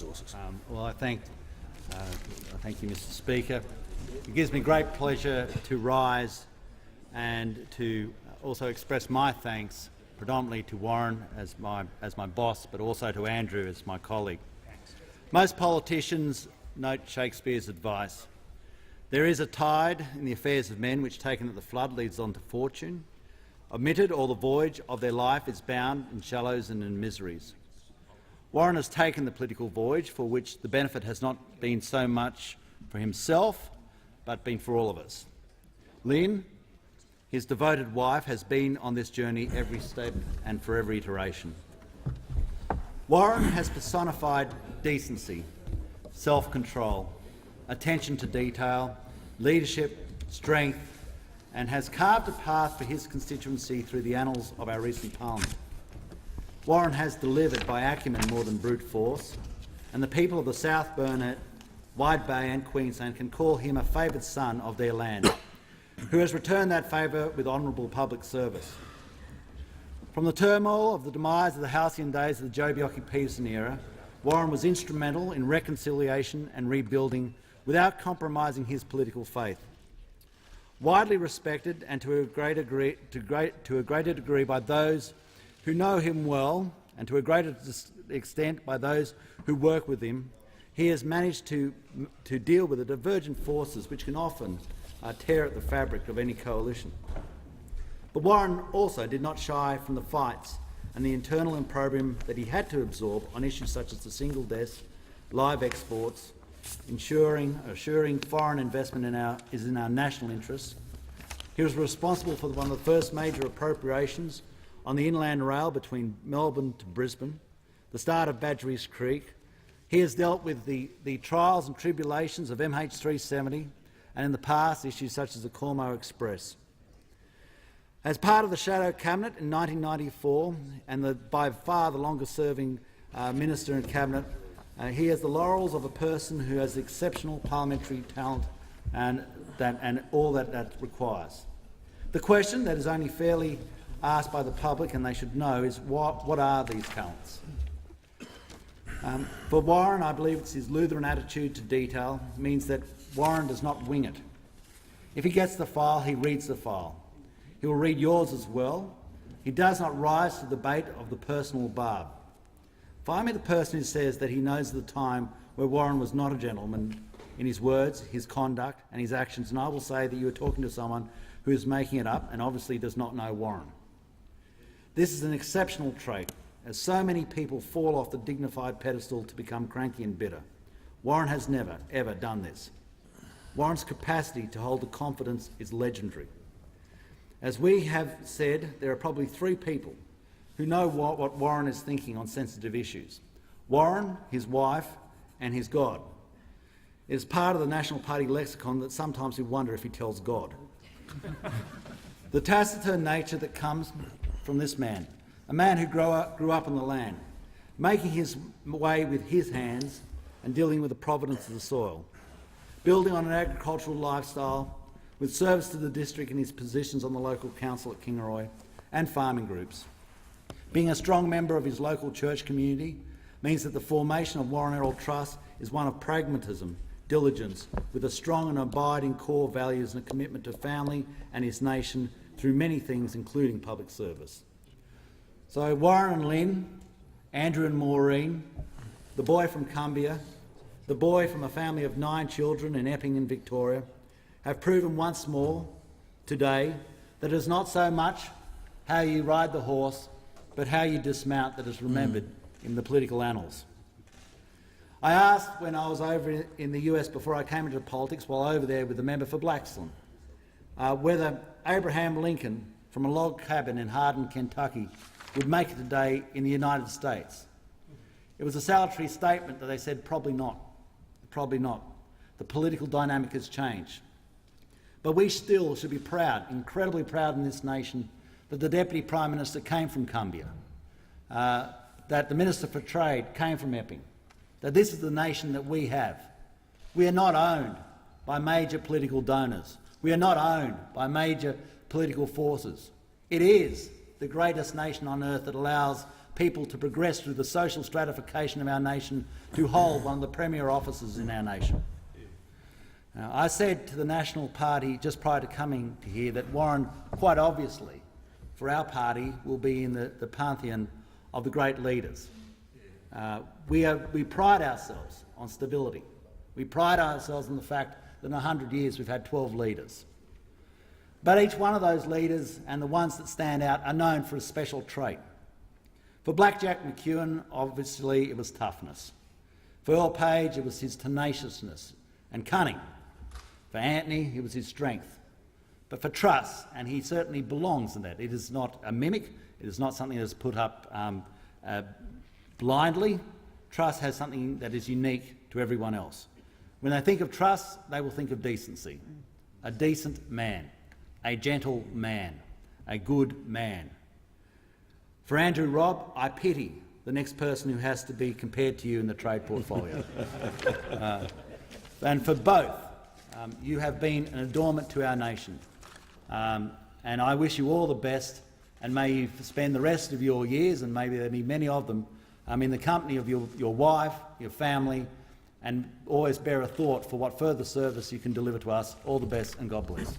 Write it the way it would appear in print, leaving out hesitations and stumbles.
resources. Well, I thank you, Mr. Speaker. It gives me great pleasure to rise and to also express my thanks predominantly to Warren as my boss, but also to Andrew as my colleague. Most politicians note Shakespeare's advice. There is a tide in the affairs of men which, taken at the flood, leads on to fortune. Omitted, all the voyage of their life is bound in shallows and in miseries. Warren has taken the political voyage for which the benefit has not been so much for himself, but been for all of us. Lynn, his devoted wife, has been on this journey every step and for every iteration. Warren has personified decency, self-control, attention to detail, leadership, strength, and has carved a path for his constituency through the annals of our recent parliament. Warren has delivered by acumen more than brute force, and the people of the South Burnett, Wide Bay and Queensland can call him a favoured son of their land, who has returned that favour with honourable public service. From the turmoil of the demise of the halcyon days of the Joh Bjelke-Petersen era, Warren was instrumental in reconciliation and rebuilding without compromising his political faith. Widely respected and to a greater degree by those who know him well, and to a greater extent by those who work with him, he has managed to deal with the divergent forces which can often tear at the fabric of any coalition. But Warren also did not shy from the fights and the internal opprobrium that he had to absorb on issues such as the single desk, live exports, assuring foreign investment is in our national interests. He was responsible for one of the first major appropriations on the inland rail between Melbourne to Brisbane, the start of Badgerys Creek. He has dealt with the trials and tribulations of MH370 and in the past issues such as the Cormo Express. As part of the Shadow Cabinet in 1994 and by far the longest-serving minister in Cabinet, he has the laurels of a person who has exceptional parliamentary talent and all that requires. The question that is only fairly asked by the public, and they should know, is what are these talents? For Warren, I believe it's his Lutheran attitude to detail means that Warren does not wing it. If he gets the file, he reads the file. He will read yours as well. He does not rise to the bait of the personal barb. Find me the person who says that he knows the time where Warren was not a gentleman in his words, his conduct and his actions, and I will say that you are talking to someone who is making it up and obviously does not know Warren. This is an exceptional trait, as so many people fall off the dignified pedestal to become cranky and bitter. Warren has never, ever done this. Warren's capacity to hold the confidence is legendary. As we have said, there are probably three people who know what Warren is thinking on sensitive issues: Warren, his wife and his God. It is part of the National Party lexicon that sometimes we wonder if he tells God. The taciturn nature that comes from this man, a man who grew up on the land, making his way with his hands and dealing with the providence of the soil, building on an agricultural lifestyle with service to the district in his positions on the local council at Kingaroy and farming groups. Being a strong member of his local church community means that the formation of Warren Truss is one of pragmatism, diligence, with a strong and abiding core values and a commitment to family and his nation through many things, including public service. So Warren and Lynn, Andrew and Maureen, the boy from Cumbia, the boy from a family of 9 children in Epping in Victoria, have proven once more today that it is not so much how you ride the horse, but how you dismount that is remembered in the political annals. I asked when I was over in the US before I came into politics, while over there with the member for Blaxland, whether Abraham Lincoln from a log cabin in Hardin, Kentucky, would make it today in the United States. It was a salutary statement that they said probably not. Probably not. The political dynamic has changed. But we still should be proud, incredibly proud in this nation, that the Deputy Prime Minister came from Cumbia, that the Minister for Trade came from Epping, that this is the nation that we have. We are not owned by major political donors. We are not owned by major political forces. It is the greatest nation on earth that allows people to progress through the social stratification of our nation to hold one of the premier offices in our nation. Now, I said to the National Party just prior to coming to here that Warren, quite obviously, for our party, will be in the pantheon of the great leaders. We pride ourselves on stability. We pride ourselves on the fact that in 100 years we've had 12 leaders. But each one of those leaders, and the ones that stand out, are known for a special trait. For Blackjack McEwen, obviously, it was toughness. For Earl Page, it was his tenaciousness and cunning. For Anthony, it was his strength. But for Truss, and he certainly belongs in that, it is not a mimic, it is not something that is put up blindly. Truss has something that is unique to everyone else. When they think of Truss, they will think of decency. A decent man, a gentle man, a good man. For Andrew Robb, I pity the next person who has to be compared to you in the trade portfolio. And for both, you have been an adornment to our nation. And I wish you all the best, and may you spend the rest of your years, and maybe there'll be many of them, in the company of your wife, your family, and always bear a thought for what further service you can deliver to us. All the best, and God bless.